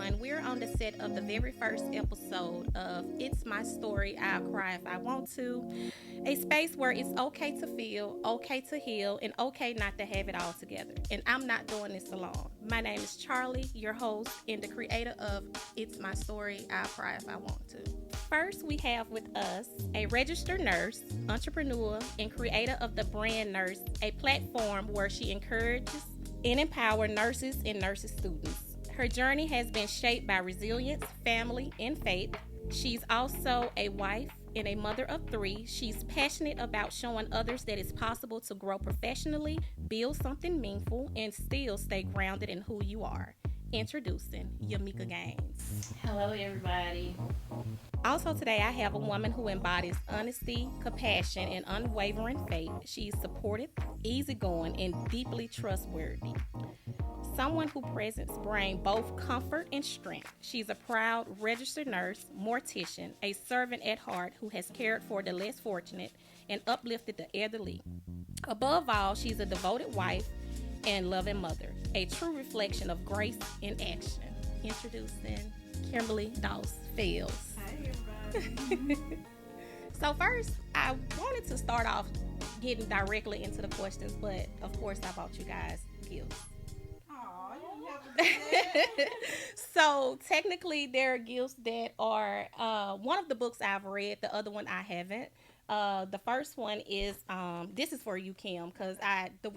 everyone. We're on the set of the very first episode of It's My Story, I'll Cry If I Want to. A space where it's okay to feel, okay to heal, and okay not to have it all together. And I'm not doing this alone. My name is Charlie, your host and the creator of It's My Story, I'll Cry If I Want to. First, we have with us a registered nurse, entrepreneur, and creator of the brand Nurse, a platform where she encourages and empowers nurses and nurses students. Her journey has been shaped by resilience, family, and faith. She's also a wife and a mother of three. She's passionate about showing others that it's possible to grow professionally, build something meaningful, and still stay grounded in who you are. Introducing Yamieka Gaines. Hello, everybody. Also, today I have a woman who embodies honesty, compassion, and unwavering faith. She's supportive, easygoing, and deeply trustworthy. Someone who presents bring both comfort and strength. She's a proud registered nurse, mortician, a servant at heart who has cared for the less fortunate and uplifted the elderly. Above all, she's a devoted wife and loving mother, a true reflection of grace in action. Introducing Kimberly Doss Fells. Hey, everybody. So first, I wanted to start off getting directly into the questions, but of course I bought you guys gifts. Aw, you didn't have to do that. So technically, there are gifts that are one of the books I've read, the other one I haven't. The first one is this is for you, Kim, because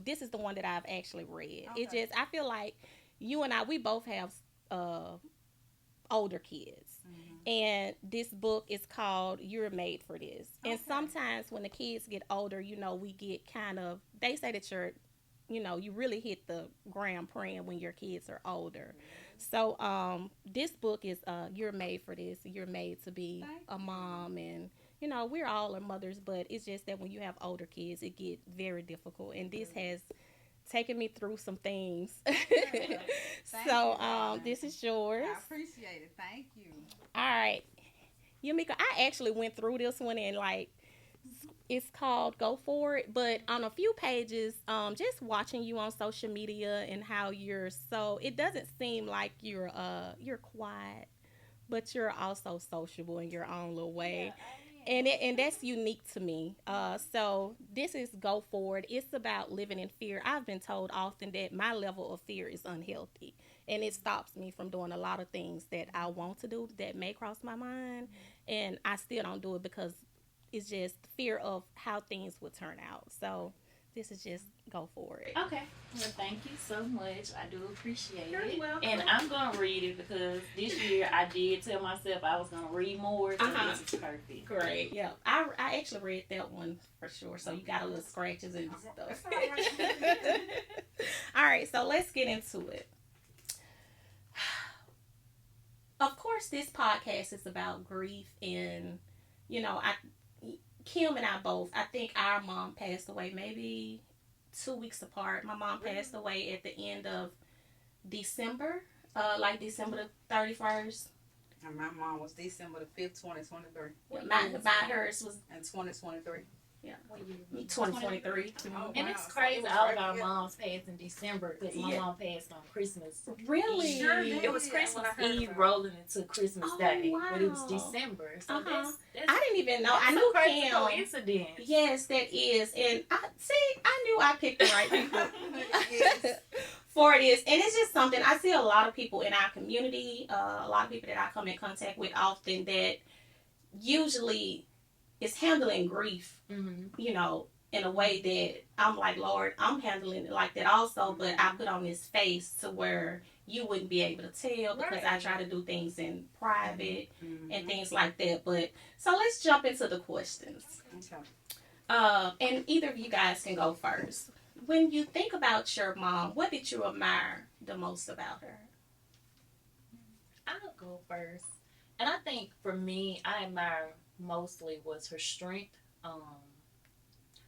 this is the one that I've actually read. Okay. It just I feel like you and we both have older kids, and this book is called "You're Made for This." And Okay. sometimes when the kids get older, we get kind of they say that you really hit the ground praying when your kids are older. So this book is You're Made for This. You're made to be Thank a you. mom, and we're all are mothers, but it's just that when you have older kids, it get very difficult. And this has taken me through some things. Thank So you. this is yours. I appreciate it. Thank you. All right, Yamika, I actually went through this one and it's called Go For It, but on a few pages, just watching you on social media and how it doesn't seem like you're quiet, but you're also sociable in your own little way. And that's unique to me. So this is Go Forward. It's about living in fear. I've been told often that my level of fear is unhealthy, and it stops me from doing a lot of things that I want to do that may cross my mind, and I still don't do it because it's just fear of how things would turn out. So this is just Go For It. Okay. Well, thank you so much. I do appreciate You're it. welcome. And I'm going to read it because this year I did tell myself I was going to read more, so Uh-huh. this is perfect. Great. Yeah, I actually read that one for sure. So you got a little scratches and That's stuff. all right. All right, so let's get into it. Of course, this podcast is about grief, and Kim and I both. I think our mom passed away maybe 2 weeks apart. My mom passed away at the end of December, like December the 31st. And my mom was December the 5th, 2023. My hers was And 2023. 2023. Oh, And wow. it's crazy. So it was All right of our together. moms passed in December because my Yeah. mom passed on Christmas. Really? Sure did. It was Yeah, Christmas that's what I heard Eve about. rolling into Christmas Oh, Day, but it was wow. December. So Uh-huh. that's I didn't even know. I that's knew a crazy Kim. coincidence. Yes, that is. And I knew I picked the right people Yes. for this. And it's just something I see a lot of people in our community, a lot of people that I come in contact with often that usually is handling grief, Mm-hmm. in a way that I'm like, Lord, I'm handling it like that also, but I put on this face to where you wouldn't be able to tell because I Right. try to do things in private and Mhm. things like that. But so let's jump into the questions. Okay. And either of you guys can go first. When you think about your mom, what did you admire the most about her? I'll go first. And I think for me, I admire mostly was her strength.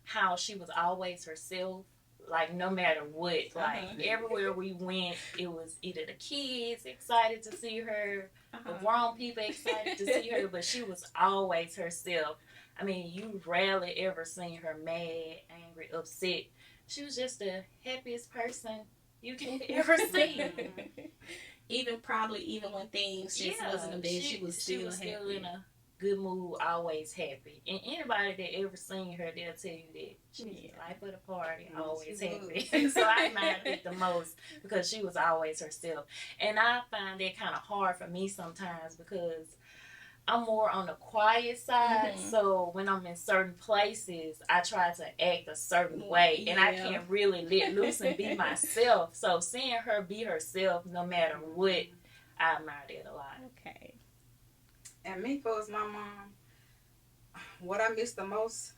How she was always herself. Like no matter what, like Uh-huh. everywhere we went, it was either the kids excited to see her, the Uh-huh. grown people excited to see her, but she was always herself. I mean, you rarely ever seen her mad, angry, upset. She was just the happiest person you can ever see. Even when things just wasn't the best, she was still happy. In a good mood, always happy. And anybody that ever seen her, they'll tell you that she was the life of the party, always happy. So I admired it the most because she was always herself. And I find that kind of hard for me sometimes because I'm more on the quiet side, so when I'm in certain places, I try to act a certain way, and I can't really let loose and be myself. So seeing her be herself, no matter what, I admire that a lot. Okay. And me, for my mom, what I miss the most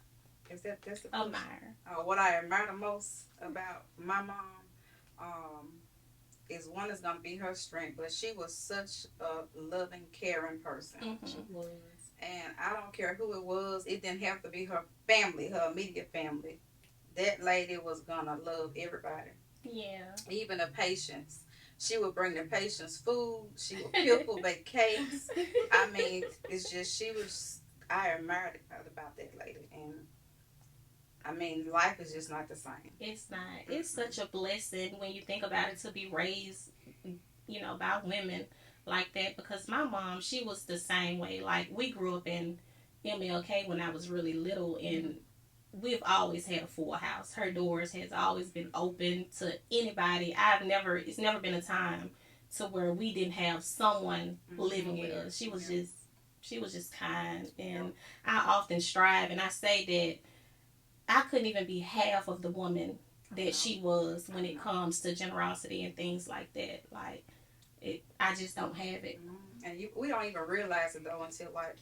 is that's the admire. What I admire the most about my mom, is one is gonna be her strength, but she was such a loving, caring person. She was. And I don't care who it was, it didn't have to be her family, her immediate family. That lady was gonna love everybody. Yeah. Even the patients. She would bring the patients food. She would pickle, bake cakes. I mean, it's just I admired about that lady. And I mean, life is just not the same. It's not. It's such a blessing when you think about it to be raised, by women like that. Because my mom, she was the same way. Like, we grew up in MLK when I was really little, and we've always had a full house. Her doors has always been open to anybody. It's never been a time to where we didn't have someone living with us. She was just kind, and I often strive, and I say that I couldn't even be half of the woman that she was when it comes to generosity and things like that. Like, I just don't have it. And we don't even realize it, though, until, like,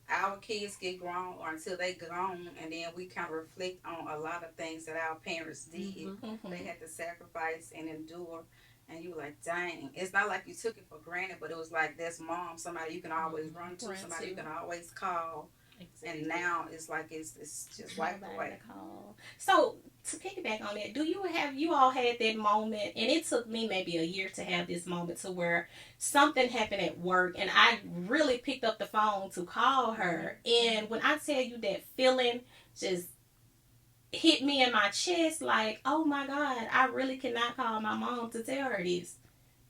our kids get grown or until they grown, and then we kind of reflect on a lot of things that our parents did. They had to sacrifice and endure, and you were like, dang. It's not like you took it for granted, but it was like, that's mom, somebody you can always run to, somebody you can always call. Exactly. And now it's like it's just wiped away. So to piggyback on that, you all had that moment, and it took me maybe a year to have this moment to where something happened at work, and I really picked up the phone to call her, and when I tell you that feeling just hit me in my chest, like, oh my God, I really cannot call my mom to tell her this.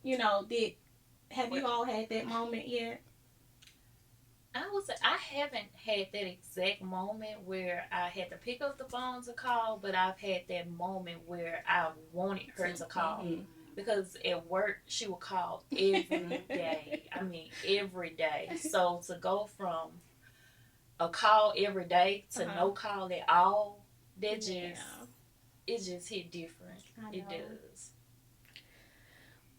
Have you all had that moment yet? I haven't had that exact moment where I had to pick up the phone to call, but I've had that moment where I wanted her to call. Because at work, she would call every day. I mean, every day. So to go from a call every day to no call at all, it just hit different. It does.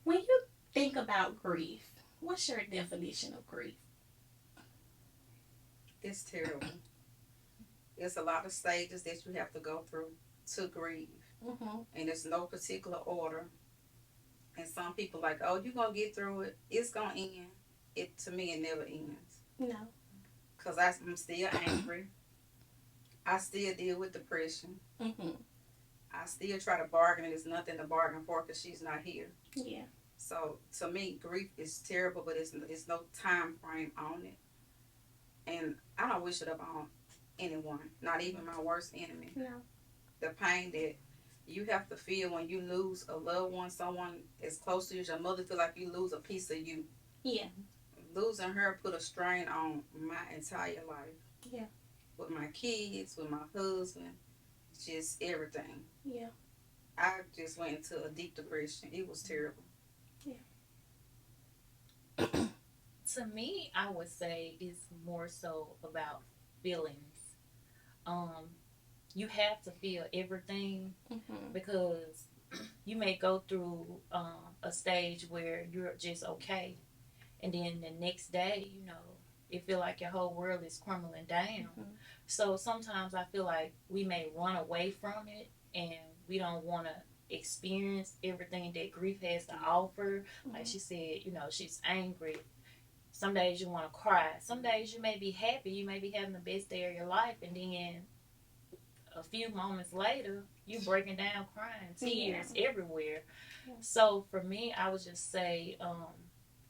When you think about grief, what's your definition of grief? It's terrible. It's a lot of stages that you have to go through to grieve. And it's no particular order. And some people like, oh, you're going to get through it. It's going to end. To me, it never ends. No. Because I'm still angry. I still deal with depression. I still try to bargain, and there's nothing to bargain for because she's not here. Yeah. So, to me, grief is terrible, but it's no time frame on it. And I don't wish it upon anyone, not even my worst enemy. No. The pain that you have to feel when you lose a loved one, someone as close to you as your mother, feel like you lose a piece of you. Yeah. Losing her put a strain on my entire life. Yeah. With my kids, with my husband, just everything. Yeah. I just went into a deep depression. It was terrible. Yeah. To me, I would say it's more so about feelings. You have to feel everything because you may go through a stage where you're just okay, and then the next day, it feel like your whole world is crumbling down. So sometimes I feel like we may run away from it, and we don't want to experience everything that grief has to offer. Like she said, she's angry. Some days you want to cry. Some days you may be happy. You may be having the best day of your life. And then a few moments later, you breaking down crying. Tears everywhere. Yeah. So for me, I would just say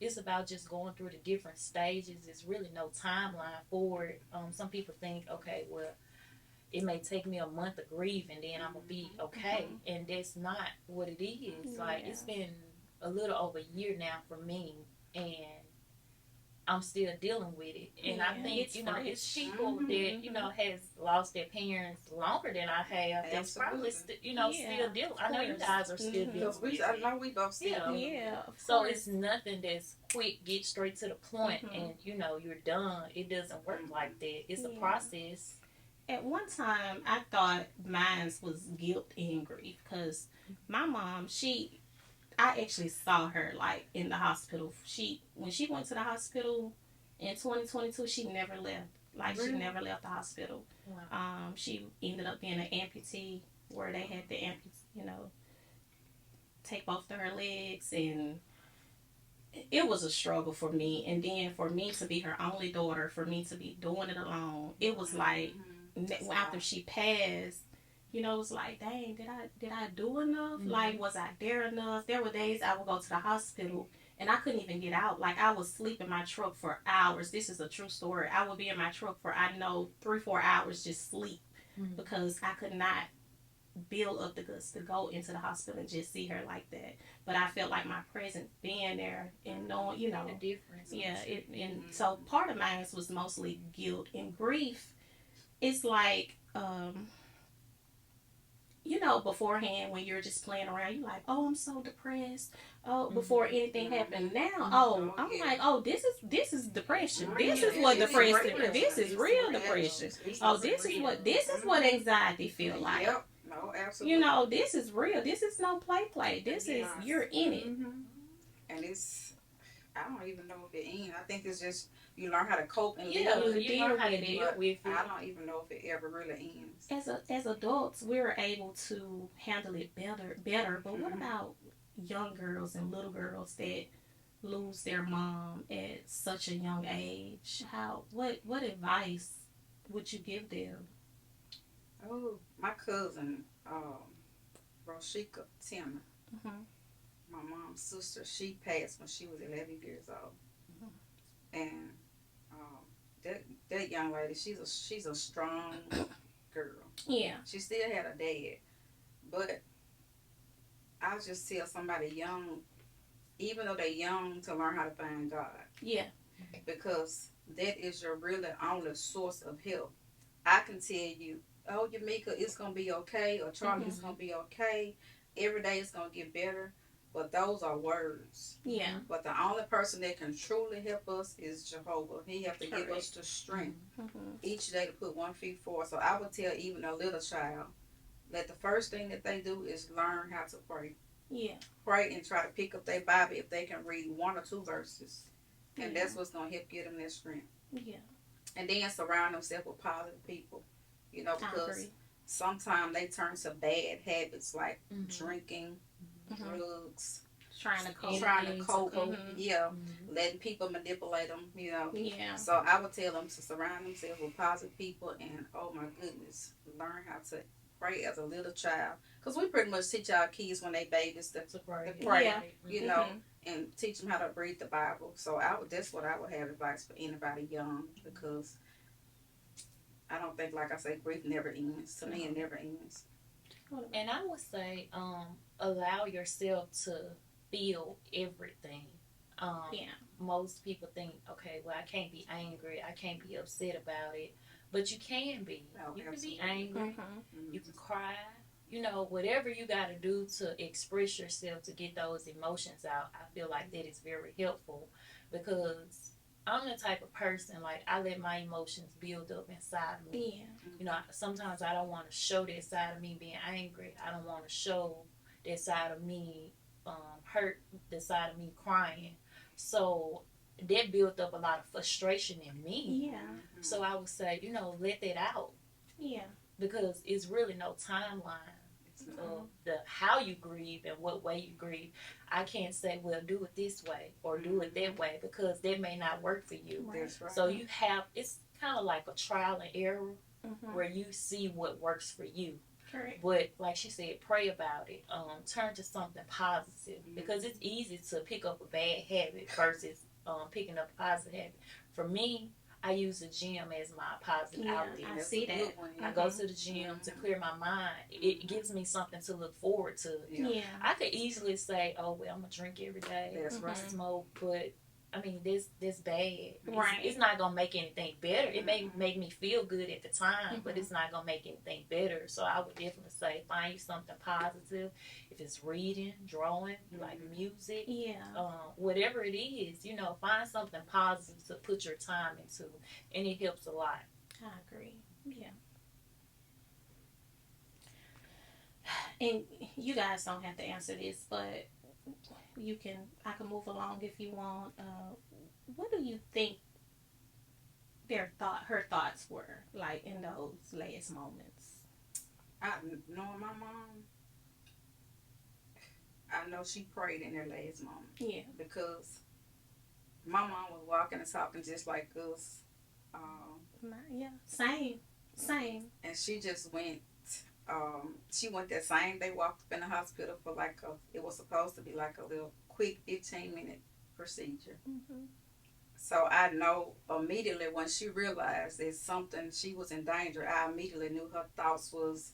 it's about just going through the different stages. There's really no timeline for it. Some people think, okay, well, it may take me a month of grieving, then I'm gonna be okay. And that's not what it is. Yeah. Like, it's been a little over a year now for me, and I'm still dealing with it. And I think, it's it's people that, has lost their parents longer than I have. That's probably, still dealing. I know you guys are still dealing with it. I know we both still dealing. Yeah, so it's nothing that's quick, get straight to the point, and, you're done. It doesn't work like that. It's a process. At one time, I thought mine was guilt and grief because my mom, I actually saw her like in the hospital. When she went to the hospital in 2022, she never left. Like, she never left the hospital. Wow. She ended up being an amputee where they had to take both of her legs, and it was a struggle for me. And then for me to be her only daughter, for me to be doing it alone, it was like after she passed, it was like, dang, did I do enough? Like, was I there enough? There were days I would go to the hospital and I couldn't even get out. Like, I would sleep in my truck for hours. This is a true story. I would be in my truck for, 3-4 hours, just sleep, because I could not build up the guts to go into the hospital and just see her like that. But I felt like my presence being there and knowing, the difference. Yeah, and so part of mine was mostly guilt and grief. It's like, beforehand when you're just playing around, you're like, oh, I'm so depressed. Oh, before anything happened. Now, I'm like, oh, this is depression. This is what depression. This is real depression. Oh, this is what anxiety feel like. Yep. No, absolutely. This is real. This is no play. This is, you're in it. And it's, I don't even know if it ends. I think it's just you learn how to cope and you deal learn how to deal with it. I don't even know if it ever really ends. As adults, we're able to handle it better. But what about young girls and little girls that lose their mom at such a young age? What advice would you give them? Oh, my cousin, Roshika Timmer, my mom's sister, she passed when she was 11 years old. And that young lady, she's a strong girl. Yeah. She still had a dad. But I just tell somebody young, even though they're young, to learn how to find God. Yeah. Because that is your really only source of help. I can tell you, oh, Yamieka, it's going to be okay, or Charlie, it's going to be okay. Every day it's going to get better. But those are words. Yeah. But the only person that can truly help us is Jehovah. He has to give us the strength each day to put 1 foot forward. So I would tell even a little child that the first thing that they do is learn how to pray. Yeah. Pray and try to pick up their Bible if they can read 1 or 2 verses. And that's what's going to help get them their strength. Yeah. And then surround themselves with positive people. Because sometimes they turn to bad habits like drinking, drugs, trying to cope. Letting people manipulate them, Yeah. So I would tell them to surround themselves with positive people, and oh my goodness, learn how to pray as a little child, because we pretty much teach our kids when they babies to pray, and teach them how to read the Bible. So that's what I would have advice for anybody young, because I don't think, like I say, grief never ends. To me, it never ends. And I would say, allow yourself to feel everything. Most people think, okay, well, I can't be angry, I can't be upset about it, but you can be. You can be angry, you can cry, whatever you got to do to express yourself, to get those emotions out. I feel like that is very helpful, because I'm the type of person, like, I let my emotions build up inside me. Sometimes I don't want to show that side of me being angry. I don't want to show that side of me hurt, the side of me crying. So that built up a lot of frustration in me. So I would say, let that out. Because it's really no timeline of how you grieve and what way you grieve. I can't say, well, do it this way or do it that way, because that may not work for you. That's right. So it's kind of like a trial and error where you see what works for you. Correct. But like she said, pray about it. Turn to something positive, because it's easy to pick up a bad habit versus picking up a positive habit. For me, I use the gym as my positive outlet. I see that. I go to the gym to clear my mind. It gives me something to look forward to. Yeah. I could easily say, "Oh well, I'm gonna drink every day, smoke," but I mean, this bad. Right. It's not gonna make anything better. It may make me feel good at the time, but it's not gonna make anything better. So I would definitely say find you something positive. If it's reading, drawing, like music, whatever it is, find something positive to put your time into, and it helps a lot. I agree. Yeah. And you guys don't have to answer this, but I can move along if you want. What do you think her thoughts were like in those last moments? Knowing my mom, I know she prayed in her last moment. Yeah. Because my mom was walking and talking just like us. Same. And she just went. She went that same day, walked up in the hospital for it was supposed to be like a little quick 15-minute procedure. So I know immediately when she realized that she was in danger, I immediately knew her thoughts was,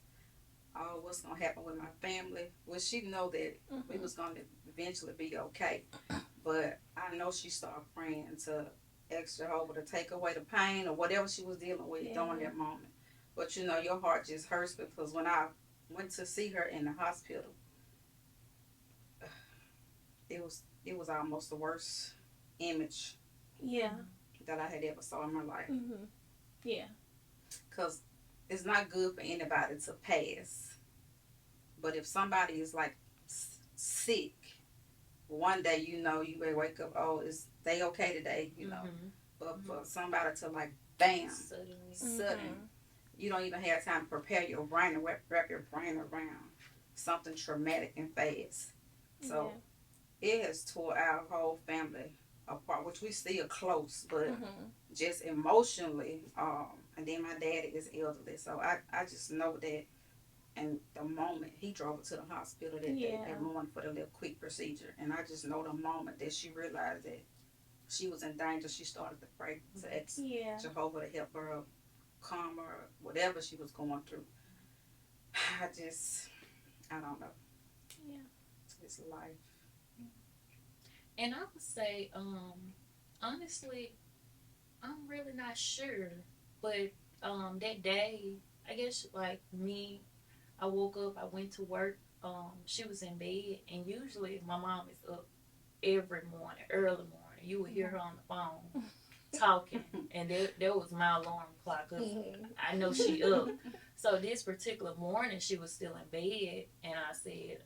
oh, what's going to happen with my family? Well, she know that it was going to eventually be okay. But I know she started praying to ask Jehovah to take away the pain or whatever she was dealing with during that moment. But your heart just hurts because when I went to see her in the hospital, it was almost the worst image that I had ever saw in my life. Yeah. Because it's not good for anybody to pass. But if somebody is like sick, one day you may wake up, oh, is they okay today? But for somebody to like bam, sudden. You don't even have time to prepare your brain and wrap your brain around something traumatic and fast. So it has tore our whole family apart, which we still close, but just emotionally. And then my daddy is elderly, so I just know that. And the moment he drove her to the hospital that morning for the little quick procedure, and I just know the moment that she realized that she was in danger, she started to pray to ask Jehovah to help her calm her, whatever she was going through. I don't know. Yeah. It's life. And I would say, honestly, I'm really not sure. But that day, I guess like me, I woke up, I went to work. She was in bed, and usually my mom is up every morning, early morning. You would hear her on the phone talking, and there was my alarm clock. I know she up. So this particular morning, she was still in bed, and I said,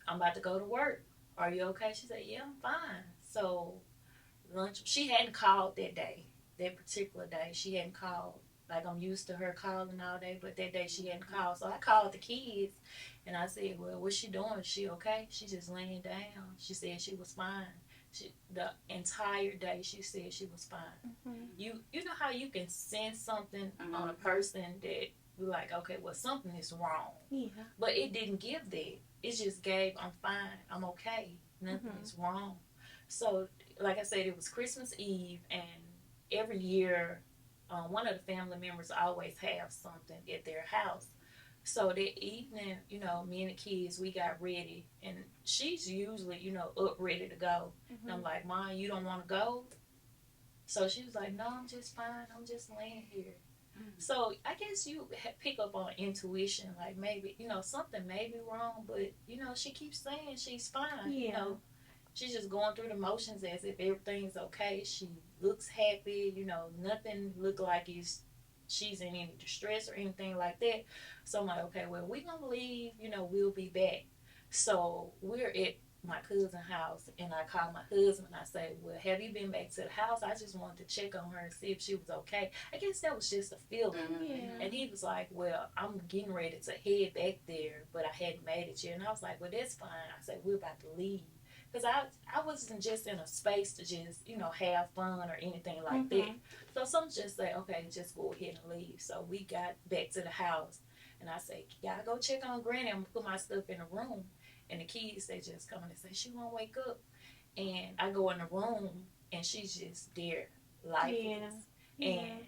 I'm about to go to work. Are you okay? She said, yeah, I'm fine. So lunch, she hadn't called that particular day. She hadn't called. Like, I'm used to her calling all day, but that day she hadn't called. So I called the kids, and I said, well, what's she doing? Is she okay? She just laying down. She said she was fine. The entire day she said she was fine. You know how you can sense something on a person that you're like, okay, well, something is wrong. But it didn't give that. It just gave, I'm fine, I'm okay, nothing is wrong. So like I said, it was Christmas Eve, and every year one of the family members always have something at their house. So that evening, me and the kids, we got ready, and she's usually, up ready to go. And I'm like, Mom, you don't want to go? So she was like, no, I'm just fine. I'm just laying here. So I guess you pick up on intuition, like maybe, something may be wrong, but, she keeps saying she's fine. She's just going through the motions as if everything's okay. She looks happy, nothing look like she's in any distress or anything like that. So I'm like, okay, well, we're going to leave, we'll be back. So we're at my cousin's house, and I called my husband, and I said, well, have you been back to the house? I just wanted to check on her and see if she was okay. I guess that was just a feeling. And he was like, well, I'm getting ready to head back there, but I hadn't made it yet. And I was like, well, that's fine. I said, we're about to leave. Because I wasn't just in a space to just, have fun or anything like that. So some just say, okay, just go ahead and leave. So we got back to the house, and I said, y'all go check on Granny. I'm going to put my stuff in the room. And the kids, they just come in and say, she won't wake up. And I go in the room, and she's just there. life Yeah. is. And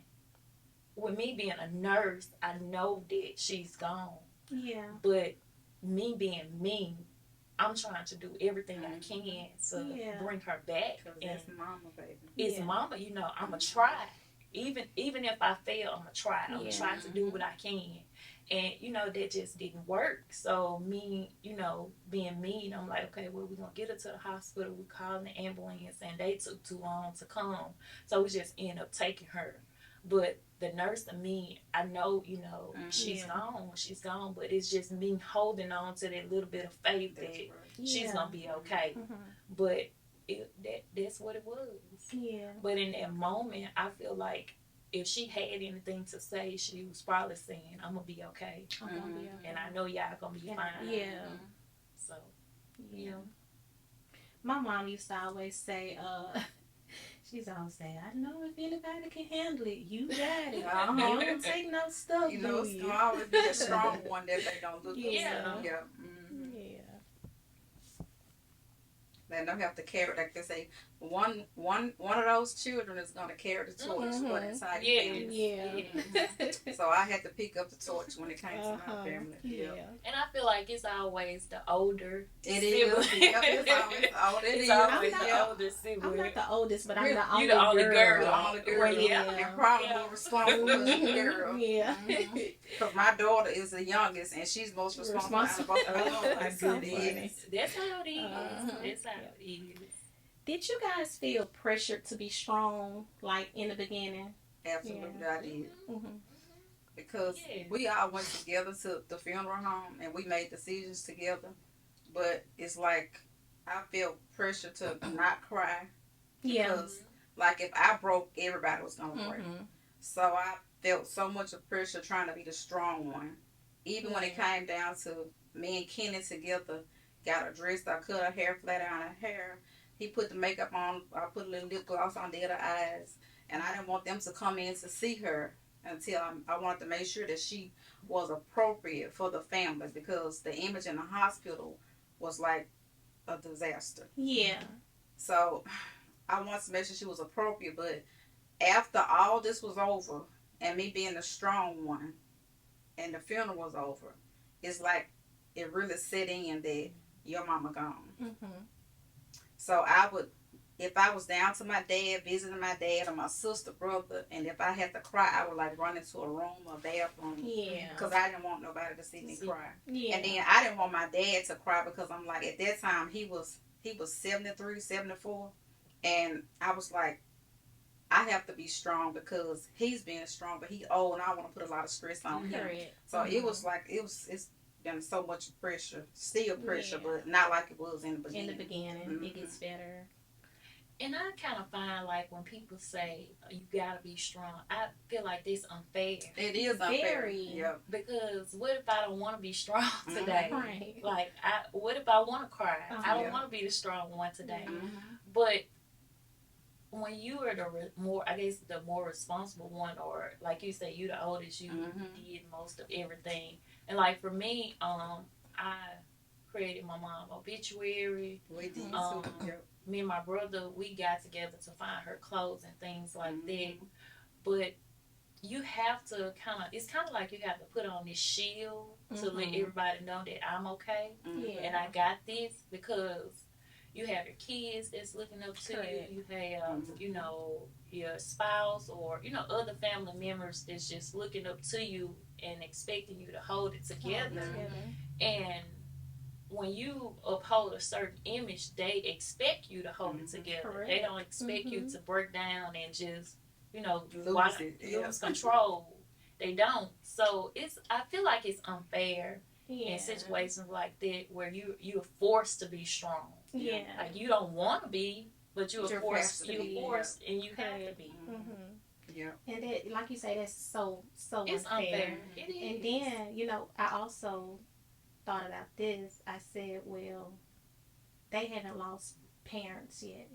with me being a nurse, I know that she's gone. Yeah. But me being me, I'm trying to do everything I can to bring her back. Because And that's mama, baby. it's mama, I'm going to try. Even if I fail, I'm going to try. I'm going to try to do what I can. And, that just didn't work. So me, being mean, I'm like, okay, well, we're going to get her to the hospital. We called the ambulance, and they took too long to come. So we just ended up taking her. But the nurse and me, I know, she's gone. She's gone. But it's just me holding on to that little bit of faith that she's going to be okay. But that's what it was. Yeah. But in that moment, I feel like if she had anything to say, she was probably saying, I'm going to be okay. I'm gonna be okay. And I know y'all going to be fine. Yeah. So, yeah. My mom used to always say, she's always say, I know if anybody can handle it, you got it. You don't take no stuff, it's going to always be a strong one that they don't look at. Yeah. Yeah. They don't have to carry, like they say, one of those children is going to carry the torch for the entire family. Yeah. So I had to pick up the torch when it came to my family. Yeah. And I feel like it's always the older It's always the older sibling. I'm not the oldest, but I'm You're the only the only girl. The only girl. And probably responsible for the girl. Yeah. Because my daughter is the youngest, and she's most responsible out of both of them. That's how it is. That's how it is. Did you guys feel pressured to be strong, like in the beginning? Absolutely, I did. Because we all went together to the funeral home, and we made decisions together. But it's like I felt pressure to not cry. Because, like, if I broke, everybody was going to break. So I felt so much of pressure trying to be the strong one. Even when it came down to me and Kenny together, got her dressed, I cut her hair, flat iron her hair. He put the makeup on, I put a little lip gloss on the other eyes. And I didn't want them to come in to see her until I wanted to make sure that she was appropriate for the family, because the image in the hospital was like a disaster. Yeah. So I wanted to make sure she was appropriate, but after all this was over and me being the strong one and the funeral was over, it's like it really set in that your mama gone. So I would, if I was down to my dad, visiting my dad or my sister, brother, and if I had to cry, I would like run into a room or bathroom. Yeah. Because I didn't want nobody to see me cry. Yeah. And then I didn't want my dad to cry, because I'm like, at that time he was 73, 74. And I was like, I have to be strong because he's being strong, but he's old and I want to put a lot of stress on him. So it was like, it's been so much pressure, still pressure, but not like it was in the beginning. In the beginning, it gets better. And I kind of find like when people say you gotta be strong, I feel like this unfair. It is unfair. Very. Because what if I don't want to be strong today? Right. Like, what if I want to cry? I don't want to be the strong one today. But when you are the more responsible one, or like you say, you the oldest, you did most of everything. And like for me, I created my mom obituary. We did Me and my brother, we got together to find her clothes and things like that. But you have to it's kind of like you have to put on this shield to let everybody know that I'm okay. And I got this, because you have your kids that's looking up to you. You have, your spouse or, other family members that's just looking up to you and expecting you to hold it together. And when you uphold a certain image, they expect you to hold it together. They don't expect you to break down and just, lose control. They don't. So I feel like it's unfair in situations like that where you're forced to be strong. Yeah. Like you don't want to be, but you're forced, and you have to be. Yeah. And that, like you say, that's so It's unfair. It is. And then, I also thought about this. I said, well, they haven't lost parents yet,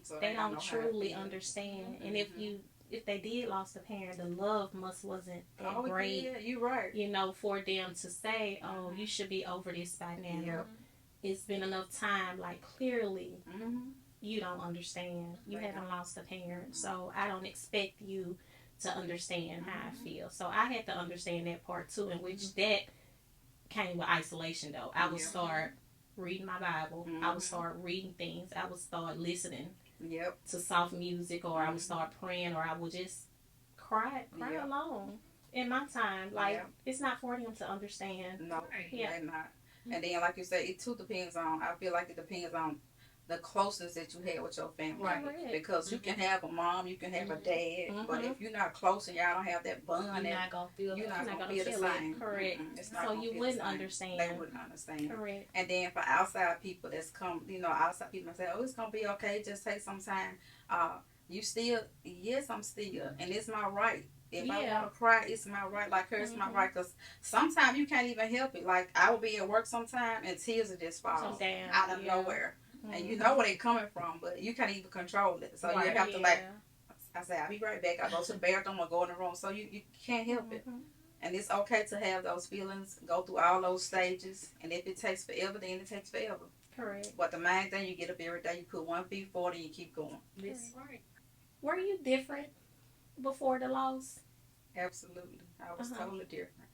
So they don't truly understand. And if they did lost a parent, the love wasn't that great. Yeah, you're right. For them to say, oh, you should be over this by now. It's been enough time, like clearly you don't understand. You haven't lost a parent, so I don't expect you to understand how I feel. So I had to understand that part too, in which that came with isolation though. I would start reading my Bible. I would start reading things. I would start listening to soft music, or I would start praying, or I would just cry alone in my time. Like it's not for them to understand. No, they're not. And then, like you said, it too depends on. I feel like it depends on the closeness that you have with your family. Right. Because you can have a mom, you can have a dad, but if you're not close and y'all don't have that bond, you're not gonna feel. You're not gonna feel the same. Correct. So you wouldn't understand. They wouldn't understand. Correct. And then for outside people that's come, outside people say, "Oh, it's gonna be okay. Just take some time." You still, yes, I'm still, and it's my right. If I want to cry, it's my right. Like her, it's my right. Because sometimes you can't even help it. Like I will be at work sometime and tears will just fall out of nowhere. And you know where they're coming from, but you can't even control it. So you have to I say, I'll be right back. I go to the bathroom or go in the room. So you can't help it. And it's okay to have those feelings, go through all those stages. And if it takes forever, then it takes forever. Correct. But the main thing, you get up every day, you put 1 feet forward, and you keep going. That's right. Were you different before the loss? Absolutely. I was totally different.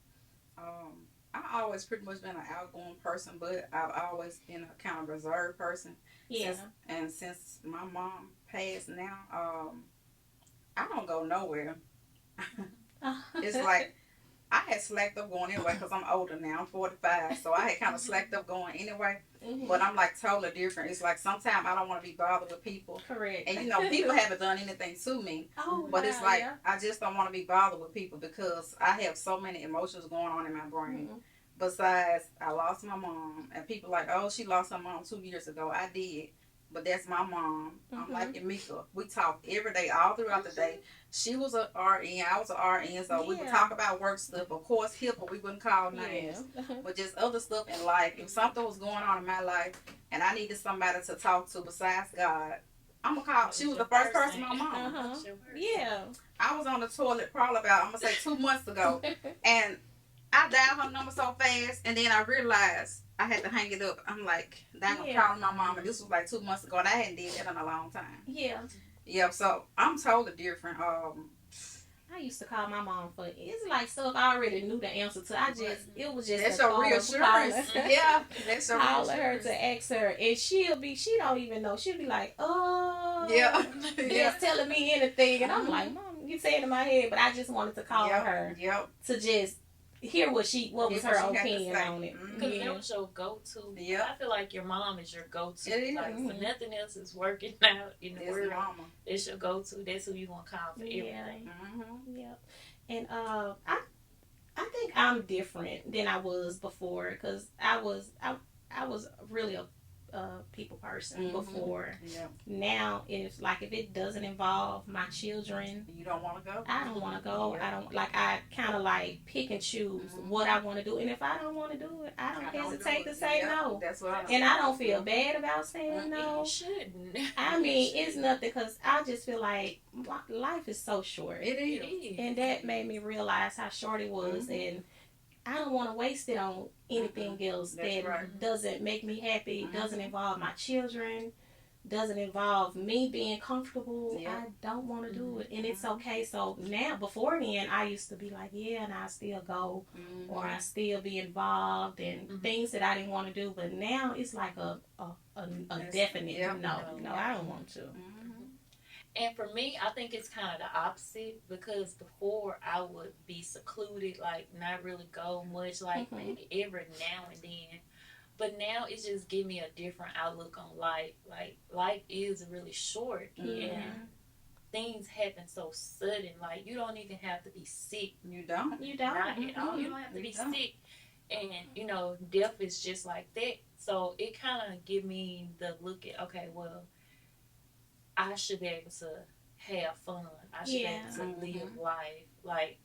I always pretty much been an outgoing person, but I've always been a kind of reserved person. Yeah. Since my mom passed now, I don't go nowhere. It's like I had slacked up going anyway because I'm older now. I'm 45, so I had kind of slacked up going anyway. But I'm like totally different. It's like sometimes I don't want to be bothered with people. Correct. And people haven't done anything to me. But it's like I just don't want to be bothered with people because I have so many emotions going on in my brain. Besides, I lost my mom, and people like, oh, she lost her mom 2 years ago. I did. But that's my mom. I'm like Yamieka. We talk every day, all throughout the day. She was a RN, I was a RN, so we would talk about work stuff. Of course, HIPAA, we wouldn't call names. But just other stuff in life. If something was going on in my life and I needed somebody to talk to besides God, I'm going to call. She was the first person, my mom. Yeah. I was on the toilet probably about, I'm going to say 2 months ago. And I dialed her number so fast, and then I realized I had to hang it up. I'm like, I'm calling my mom, and this was like 2 months ago, and I hadn't did that in a long time. Yeah, so I'm totally different. I used to call my mom for it's like stuff I already knew the answer to. It was just that's your reassurance. Yeah, that's your calling her to ask her, and she don't even know. She'll be like, oh, just telling me anything, and I'm like, Mom, you saying in my head, but I just wanted to call her to just hear what was her opinion on it. Because that was your go-to. I feel like your mom is your go-to. Like, when nothing else is working out in the world, it's your go-to. That's who you want to call for everything. And I think I'm different than I was before, because I was really a people person before. Now, if it doesn't involve my children, you don't want to go. I don't want to go. I kind of pick and choose what I want to do, and if I don't want to do it, I don't hesitate to say no. That's what and I don't feel bad about saying no. You shouldn't. I mean, it's nothing, because I just feel like life is so short. It is, and that made me realize how short it was, and I don't want to waste it on anything else that doesn't make me happy, doesn't involve my children, doesn't involve me being comfortable. I don't want to do it, and it's okay. So now, before then, I used to be like, and I still go, or I still be involved in things that I didn't want to do. But now it's like a definite no, I don't want to. And for me, I think it's kind of the opposite, because before I would be secluded, like not really go much, like maybe every now and then. But now it's just give me a different outlook on life. Like life is really short, and things happen so sudden. Like you don't even have to be sick. You don't. You don't. Not at all. You don't have to be sick. And death is just like that. So it kind of give me the look at, okay, well, I should be able to have fun. I should be able to live life. Like,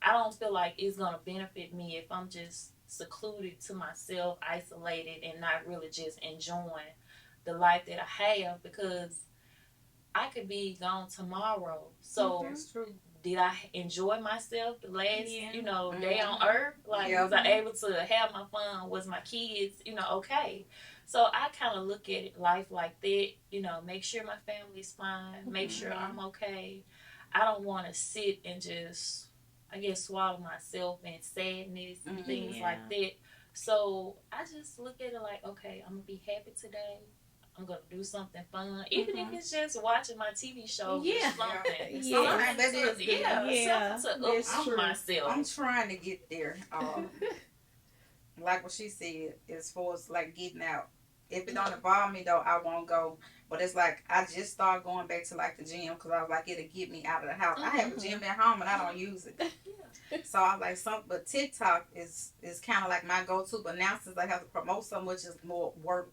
I don't feel like it's going to benefit me if I'm just secluded to myself, isolated, and not really just enjoying the life that I have, because I could be gone tomorrow. So, that's true. Did I enjoy myself the last, day on earth? Like, was I able to have my fun? Was my kids, okay? So I kind of look at life like that, you know, make sure my family's fine, make sure I'm okay. I don't want to sit and just, I guess, swallow myself in sadness and things like that. So I just look at it like, okay, I'm going to be happy today. I'm going to do something fun. Even if it's just watching my TV show or something. Something to up myself. I'm trying to get there. Like what she said, as far as like getting out. If it don't involve me though, I won't go. But it's like I just started going back to like the gym because I was like it'll get me out of the house. I have a gym at home and I don't use it. So I was like but TikTok is kind of like my go-to. But now since I have to promote so much, it's more work.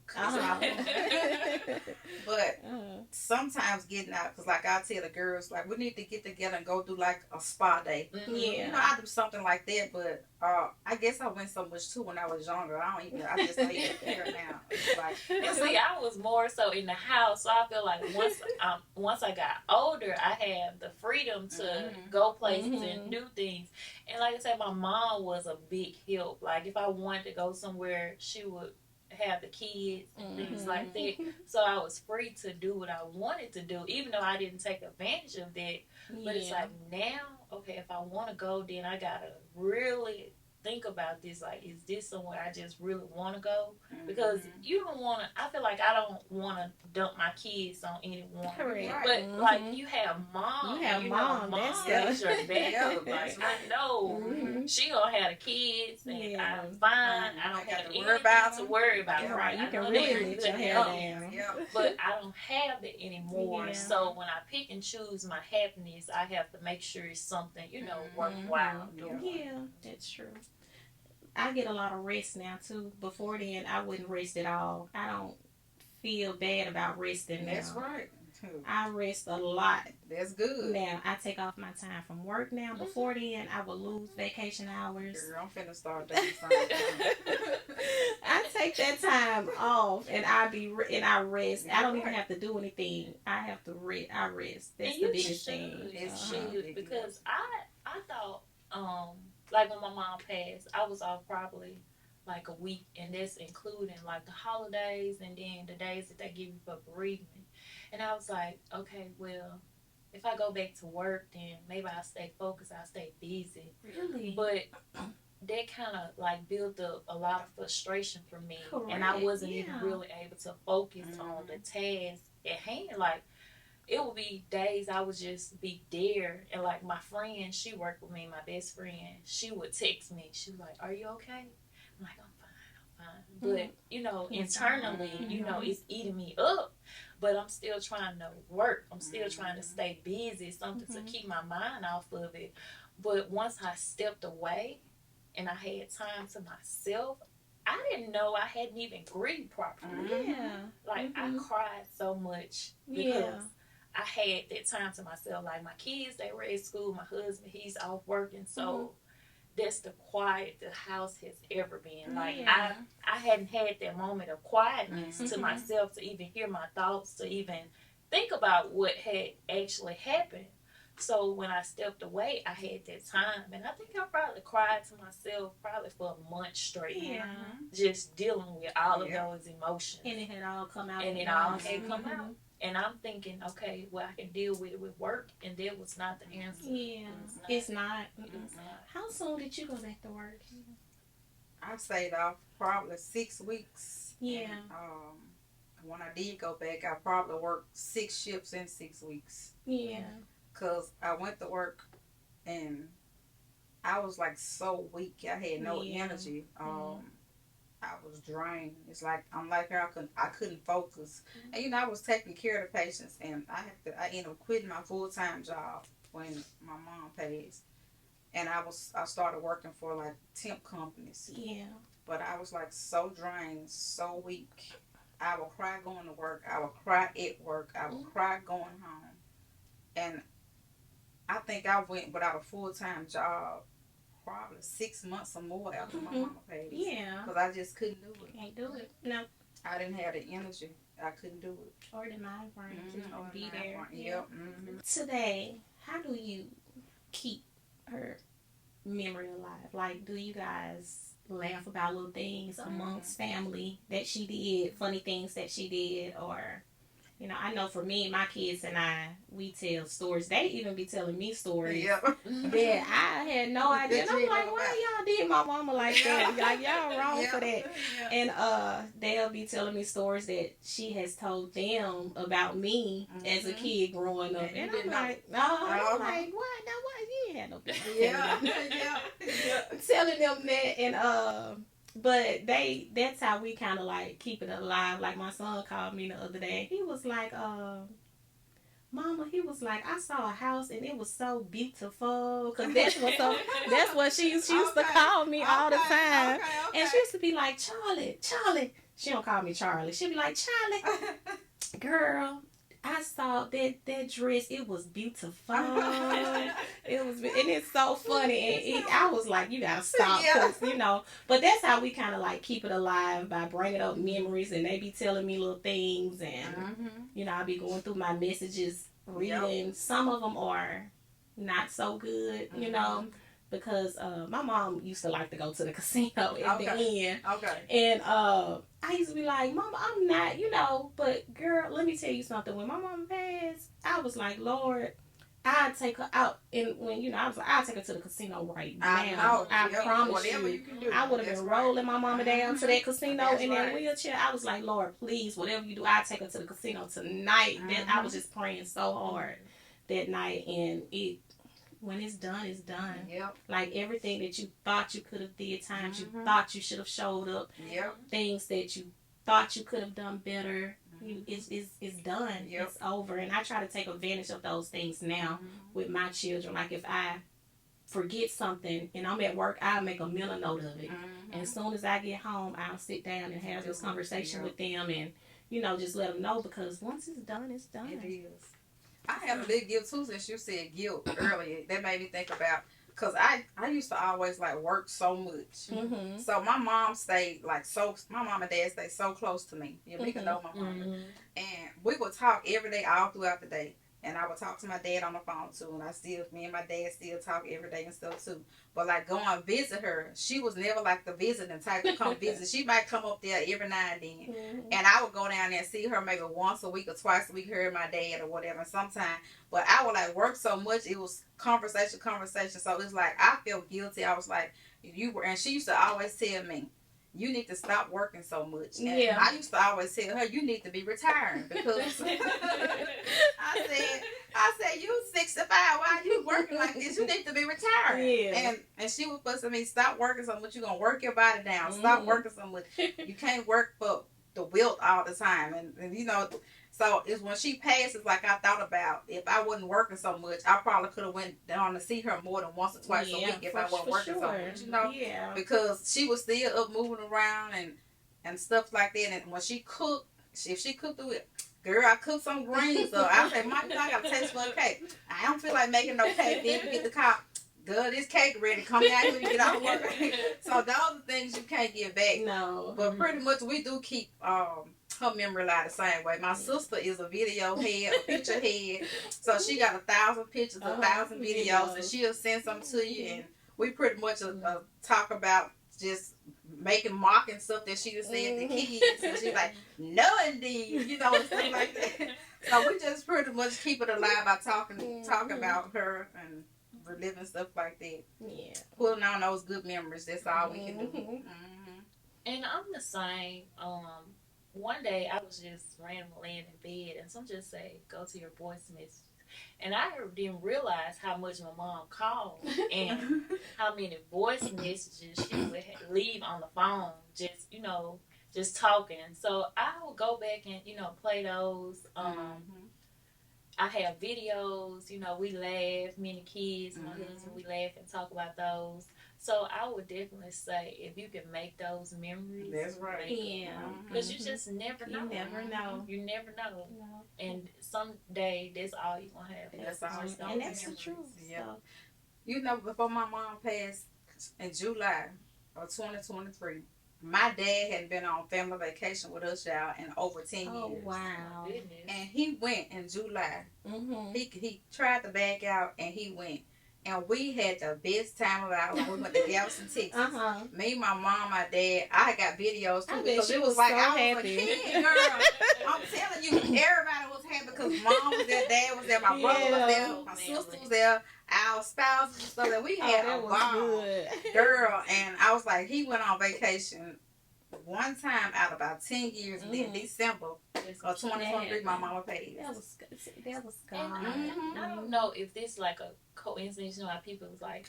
But sometimes getting out, because like I tell the girls, like we need to get together and go do like a spa day. You know, I do something like that. But I guess I went so much too when I was younger. I just don't even care now. Like, see, I was more so in the house, so I feel like once I got older, I had the freedom to go places and do things. And like I said, my mom was a big help. Like if I wanted to go somewhere, she would have the kids and things like that. So I was free to do what I wanted to do, even though I didn't take advantage of that. But it's like now, okay, if I want to go, then I gotta really think about this. Like, is this somewhere I just really want to go? Because you don't want to. I feel like I don't want to dump my kids on anyone. Correct. But like you have mom, that's your backup. Like I know she gonna have the kids, and I'm fine. I don't have anything to worry about. Right, you can really let your hair down. But I don't have it anymore. So when I pick and choose my happiness, I have to make sure it's something worthwhile. Yeah, that's true. I get a lot of rest now too. Before then, I wouldn't rest at all. I don't feel bad about resting now. That's right. I rest a lot. That's good. Now, I take off my time from work now. Before then, I would lose vacation hours. Girl, I'm finna start doing something. I take that time off and I rest. I don't even have to do anything. I have to rest. I rest. That's the biggest thing. Because I thought like when my mom passed, I was off probably like a week, and that's including like the holidays and then the days that they give you for bereavement. And I was like, okay, well, if I go back to work, then maybe I'll stay focused, I'll stay busy. Really? But that kind of like built up a lot of frustration for me. Correct. And I wasn't even really able to focus on the task at hand. Like, it would be days I would just be there, and like my friend, she worked with me, my best friend, she would text me. She was like, "Are you okay?" I'm like, I'm fine. But you know, internally, you know, it's eating me up. But I'm still trying to work. I'm still trying to stay busy, something to keep my mind off of it. But once I stepped away and I had time to myself, I didn't know I hadn't even grieved properly. Like I cried so much because I had that time to myself. Like my kids, they were at school. My husband, he's off working. So that's the quiet the house has ever been. Like I hadn't had that moment of quietness to myself to even hear my thoughts, to even think about what had actually happened. So when I stepped away, I had that time. And I think I probably cried to myself probably for a month straight. Just dealing with all of those emotions. And it had all come out. And it all had come out. And I'm thinking, okay, well, I can deal with it with work, and that was not the answer. It's not. How soon did you go back to work? I stayed off probably 6 weeks. And, when I did go back, I probably worked 6 shifts in 6 weeks. Because I went to work, and I was like so weak. I had no energy. I was drained. It's like I'm like her. I couldn't focus, and you know I was taking care of the patients, and I ended up quitting my full-time job when my mom passed, and I started working for like temp companies. But I was like so drained, so weak. I would cry going to work. I would cry at work. I would cry going home, and I think I went without a full-time job probably 6 months or more after my mama passed. Because I just couldn't do it. Can't do it. No. I didn't have the energy. I couldn't do it. Or the mind frame to be there. Today, how do you keep her memory alive? Like, do you guys laugh about little things amongst family that she did, funny things that she did, or you know, I know for me, my kids and I, we tell stories. They even be telling me stories that I had no idea. And I'm like, why y'all did my mama like that? Like, y'all wrong for that. And they'll be telling me stories that she has told them about me as a kid growing up. And I'm like, I'm like, what? Now what? You ain't had no business telling them that. And but that's how we kind of like keep it alive. Like my son called me the other day. He was like, Mama, he was like, I saw a house and it was so beautiful. Cause that's what she used to call me all the time. And she used to be like, Charlie. She don't call me Charlie. She'd be like, Charlie, girl, I saw that dress. It was beautiful. It was, and it's so funny. And I was like, you gotta stop, cause you know. But that's how we kind of like keep it alive, by bringing up memories, and they be telling me little things, and you know, I be going through my messages, reading. Some of them are not so good, you know. Because my mom used to like to go to the casino at the end. And I used to be like, Mama, I'm not, you know. But, girl, let me tell you something. When my mama passed, I was like, Lord, I'd take her out. And when, you know, I was like, I'll take her to the casino right now. I promise you. I would have been rolling my mama down to that casino in that wheelchair. I was like, Lord, please, whatever you do, I'll take her to the casino tonight. I was just praying so hard that night. And when it's done, it's done. Like everything that you thought you could have did, times you thought you should have showed up, things that you thought you could have done better, it's done. It's over. And I try to take advantage of those things now with my children. Like if I forget something and I'm at work, I'll make a mental note of it. And as soon as I get home, I'll sit down and have this conversation with them, and you know, just let them know, because once it's done, it's done. It is. I have a big guilt too, since you said guilt earlier. That made me think about, because I used to always like work so much. So my mom stayed like my mom and dad stayed so close to me. Yamieka know my mom. And we would talk every day, all throughout the day. And I would talk to my dad on the phone too. And me and my dad still talk every day and stuff too. But like going visit her, she was never like the visiting type to come visit. She might come up there every now and then. And I would go down there and see her maybe once a week or twice a week, her and my dad or whatever sometime. But I would like work so much, it was conversation. So it's like I felt guilty. I was like, and she used to always tell me, you need to stop working so much. And I used to always tell her, you need to be retiring, because I said, you 65, why are you working like this? You need to be retiring. And she was fussing me, stop working so much, you're going to work your body down. Stop working so much. You can't work for the wilt all the time. And you know, so it's when she passed, it's like I thought about, if I wasn't working so much, I probably could have went down to see her more than once or twice a week if I wasn't working so much, you know? Because she was still up moving around and stuff like that. And when she cooked, if she cooked it, girl, I cooked some greens. So I say, Mom, I got to taste for a cake. I don't feel like making no cake. Then we get the call, girl, this cake ready. Come down here and get out of work. So those are things you can't get back. No. But pretty much we do keep her memory lie the same way. My sister is a video head, a picture head. So she got 1,000 pictures, 1,000 videos, and she'll send some to you. And we pretty much talk about just mocking stuff that she was saying to kids. And she's like, no indeed, you know, and stuff like that. So we just pretty much keep it alive by talking about her and reliving stuff like that. Pulling on those good memories. That's all we can do. And I'm the same. One day I was just randomly laying in bed, and some just say, go to your voice message. And I didn't realize how much my mom called and how many voice messages she would leave on the phone, just, you know, just talking. So I would go back and, you know, play those. I have videos, you know, we laugh, me and the kids, my husband, we laugh and talk about those. So I would definitely say, if you can make those memories. That's right. Because you just never know. You never know. You never know. And someday, that's all you're going to have. That's all you're going to have. And that's the truth. Yeah. So. You know, before my mom passed in July of 2023, my dad had been on family vacation with us, y'all, in over 10 years. Oh, wow. And he went in July. He tried to back out, and he went. And we had the best time of our life. We went to Galveston, Texas. Me, my mom, my dad. I got videos too because it was like so I was happy. A kid, girl. I'm telling you, everybody was happy because mom was there, dad was there, my brother was there, my sister was there, our spouses and stuff. That we had a ball, girl. And I was like, he went on vacation one time out of about 10 years, and then December of 2023, my mama paid. That was God. I don't know if this like a coincidence. You know how people was like,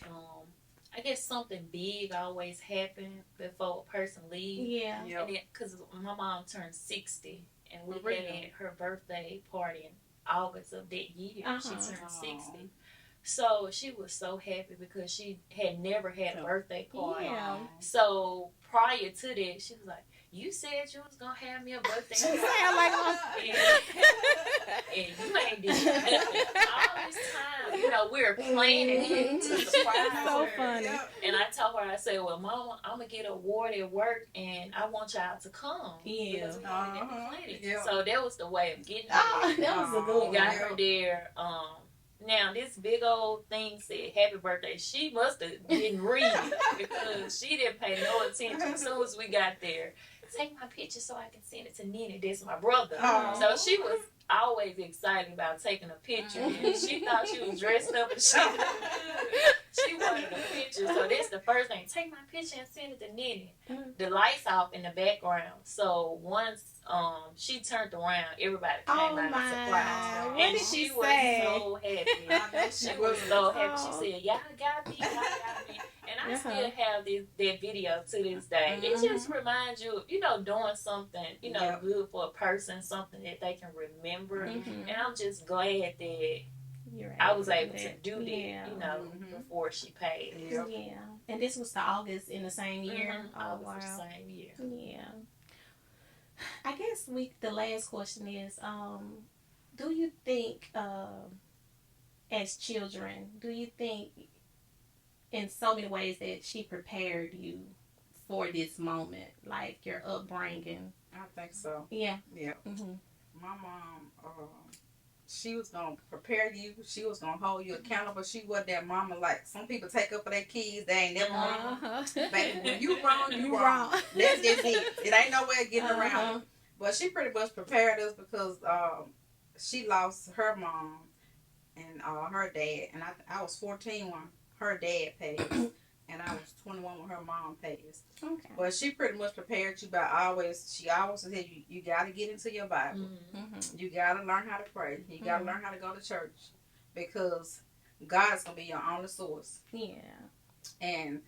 I guess something big always happen before a person leaves. Yeah. And then, because my mom turned 60, and we had her birthday party in August of that year. She turned 60. So she was so happy because she had never had a birthday party. Yeah. So prior to that, she was like, "You said you was gonna have me a birthday party." She sound like and you ain't did nothing all this time. You know, we're planning it. So funny. And I told her, I said, "Well, Mama, I'm gonna get an award at work, and I want y'all to come." Yeah. So that was the way of getting there. That was a good one. We got her there. Now, this big old thing said, "Happy birthday." She must have didn't read because she didn't pay no attention. As soon as we got there, "Take my picture so I can send it to Nene." That's my brother. So she was always excited about taking a picture. And she thought she was dressed up and shit. She wanted a picture. So that's the first thing. "Take my picture and send it to Nene." The lights off in the background. So once she turned around, everybody came out and surprised her. What And did she was say? so happy. She was so happy. She said, "Y'all got me, y'all got me." And I still have that video to this day. It just reminds you, doing something, good for a person, something that they can remember. And I'm just glad that I was able to do that, before she paid. Yeah. And this was the August in the same year? August the same year. Yeah. I guess the last question is, do you think, as children, do you think in so many ways that she prepared you for this moment, like your upbringing? I think so. Yeah. Yeah. My mom, she was gonna prepare you. She was gonna hold you accountable. She wasn't that mama like some people take up for their kids. They ain't never wrong. Baby, when you wrong, you wrong. That's just it. It ain't no way of getting around it. But she pretty much prepared us because she lost her mom and her dad, and I was 14 when her dad passed, and I was 21 when her mom passed. Okay. But she pretty much prepared you by she always said you got to get into your Bible. You got to learn how to pray. You got to learn how to go to church because God's going to be your only source. Yeah. And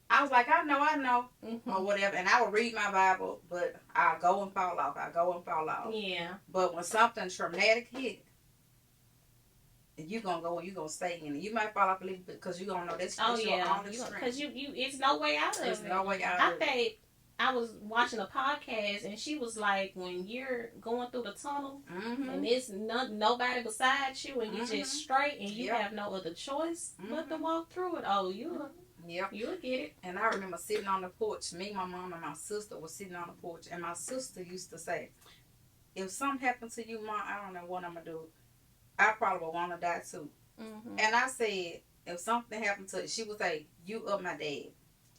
I was like, I know, or whatever. And I would read my Bible, but I'll go and fall off. Yeah. But when something traumatic hit, you're going to go and you're going to stay in it. You might fall off a little bit because you're going to know that's your only strength. Because it's no way out of it. There's no way out of it. I think I was watching a podcast and she was like, when you're going through the tunnel and it's nobody beside you and you're just straight and you have no other choice but to walk through it, you'll get it. And I remember sitting on the porch. Me, my mom, and my sister were sitting on the porch. And my sister used to say, "If something happened to you, Mom, I don't know what I'm going to do. I probably would want to die too." And I said, if something happened to, she would say, "You up my dad,"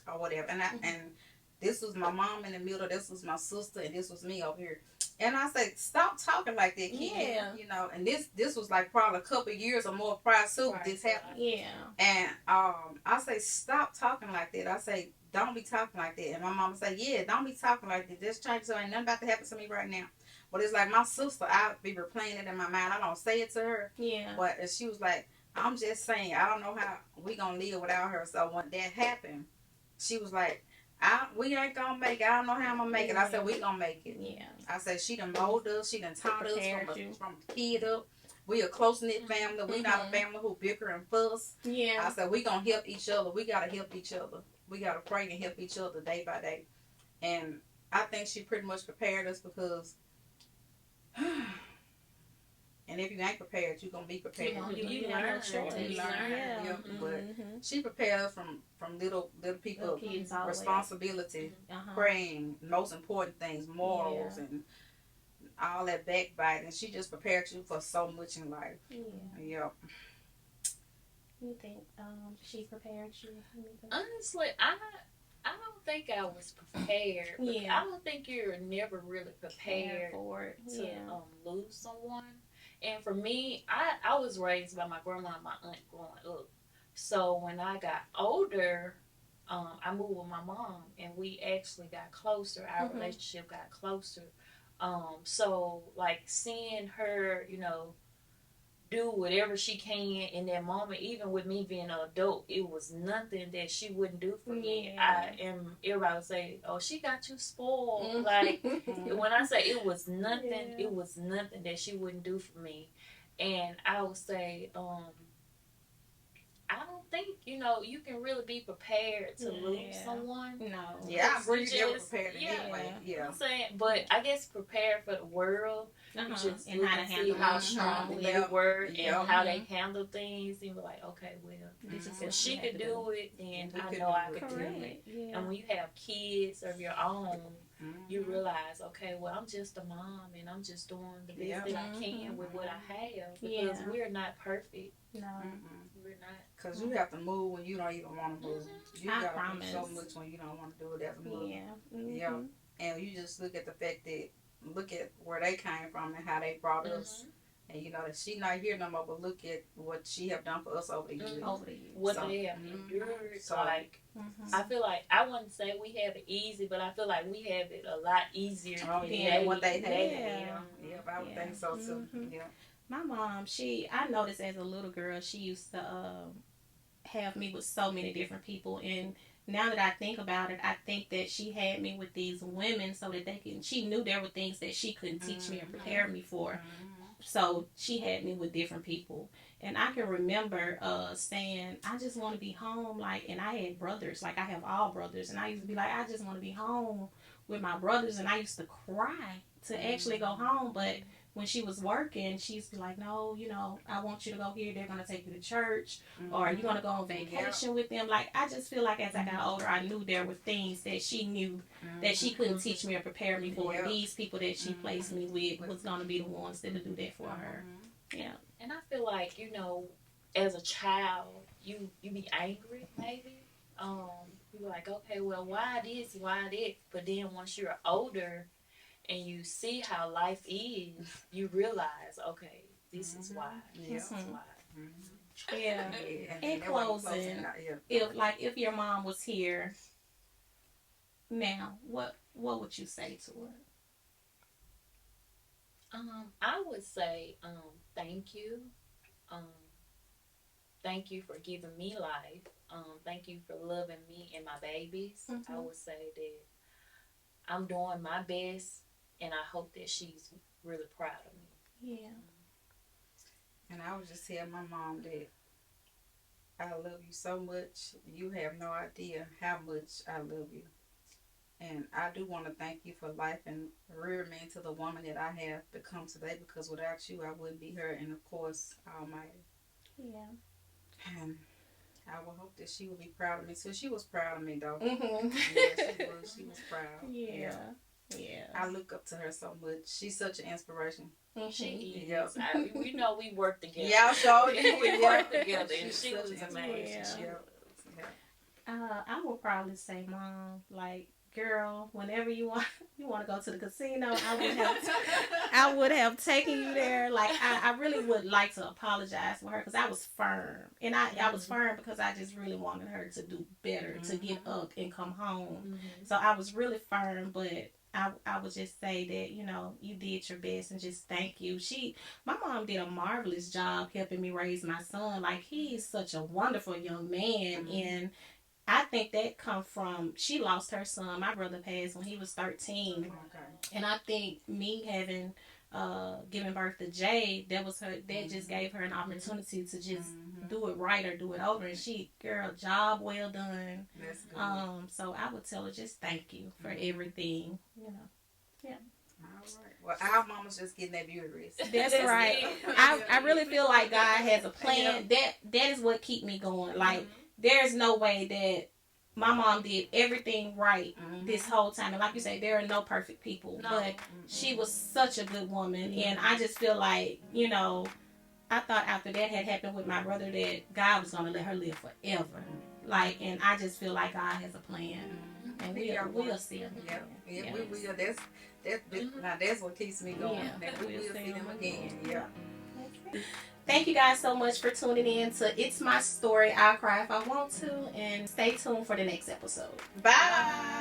or whatever. And and this was my mom in the middle, this was my sister, and this was me over here. And I said, "Stop talking like that, kid." Yeah. And this was like probably a couple of years or more prior to this happened. Yeah. And I say, "Stop talking like that." I say, "Don't be talking like that." And my mama say, "Yeah, don't be talking like that. This change, so ain't nothing about to happen to me right now." But it's like my sister, I'll be replaying it in my mind. I don't say it to her. Yeah. But she was like, "I'm just saying, I don't know how we gonna live without her." So when that happened, she was like, "We ain't gonna make it. I don't know how I'm gonna make it." I said, "We gonna make it." Yeah. I said, "She done molded us. She done taught us from a kid up. We a close-knit family. We not a family who bicker and fuss." Yeah. I said, "We gonna help each other. We gotta help each other. We gotta pray and help each other day by day." And I think she pretty much prepared us because and if you ain't prepared, you're gonna be prepared. You learn. Yeah. But she prepared us from little people, responsibility, praying, most important things, morals, and all that backbiting. She just prepared you for so much in life. You think she prepared you? Honestly, I don't think I was prepared. Yeah. I don't think you're never really prepared for it. to lose someone. And for me, I was raised by my grandma and my aunt growing up. So when I got older, I moved with my mom, and we actually got closer. Our relationship got closer. So like seeing her, do whatever she can in that moment, even with me being an adult, it was nothing that she wouldn't do for me. Everybody would say, "Oh, she got you spoiled." Like when I say it was nothing, it was nothing that she wouldn't do for me. And I would say, I don't think you can really be prepared to lose someone. No. Yeah, I agree. You never prepared anyway. Yeah. I'm saying, but I guess prepared for the world. You just and how to handle how strong they were and how they handle things. And you're like, okay, well, if she could do it, then I know I could do it. Yeah. And when you have kids of your own, you realize, okay, well, I'm just a mom, and I'm just doing the best that I can with what I have, because we're not perfect. No, we're not. Because you have to move when you don't even want to move. You got to do so much when you don't want to do it as a mother. Yeah. And you just look at the fact that, look at where they came from and how they brought us. And that she not here no more, but look at what she have done for us over the years. What they have endured. So like, I feel like, I wouldn't say we have it easy, but I feel like we have it a lot easier than what they had. Yeah, I would think so too. Yeah. My mom, I noticed as a little girl, she used to have me with so many different people, and now that I think about it, I think that she had me with these women so that she knew there were things that she couldn't teach me or prepare me for. So she had me with different people. And I can remember saying, I just want to be home. And I had brothers. I have all brothers. And I used to be like, I just want to be home with my brothers. And I used to cry to actually go home. But when she was working, she used to be like, no, I want you to go here. They're going to take you to church. Or you're going to go on vacation with them. I just feel like as I got older, I knew there were things that she knew that she couldn't teach me or prepare me for. These people that she placed me with was going to be the ones that would do that for her. Yeah. And I feel like, as a child, you be angry, maybe. You're like, okay, well, why this, why that? But then once you're older and you see how life is, you realize, okay, this is why. This is why. Yeah. In closing, if your mom was here now, what would you say to her? I would say, thank you. Thank you for giving me life. Thank you for loving me and my babies. I would say that I'm doing my best, and I hope that she's really proud of me. Yeah. And I would just tell my mom that I love you so much. You have no idea how much I love you. And I do want to thank you for life and rearing me into the woman that I have become today, because without you, I wouldn't be here. And of course, Almighty. Yeah. And I would hope that she would be proud of me. So she was proud of me, though. Mm-hmm. Yeah, she was proud. Yeah. I look up to her so much. She's such an inspiration. She is. Yep. We work together. Yeah, sure. We work together, and she was amazing. I would probably say, Mom, girl, whenever you want to go to the casino, I would have taken you there. I really would like to apologize for her, because I was firm, and I was firm because I just really wanted her to do better, to get up and come home. So I was really firm, but I would just say that, you did your best, and just thank you. My mom did a marvelous job helping me raise my son. He's such a wonderful young man, and I think that come from, she lost her son. My brother passed when he was 13. And I think me having given birth to Jay, that just gave her an opportunity to just do it right or do it over. And job well done. That's good. So I would tell her, just thank you for everything, Yeah. All right. Well, our mama's just getting that beauty rest. That's right. I really feel like God has a plan. That is what keep me going. There's no way that my mom did everything right this whole time. And like you say, there are no perfect people. No. But she was such a good woman. And I just feel like, I thought after that had happened with my brother that God was gonna let her live forever. Like, and I just feel like God has a plan, and we'll see him again. Yeah, Yes. we will. Now that's what keeps me going. Yeah, That we will see them again. Yeah. Thank you guys so much for tuning in to It's My Story. I'll Cry If I Want To, and stay tuned for the next episode. Bye.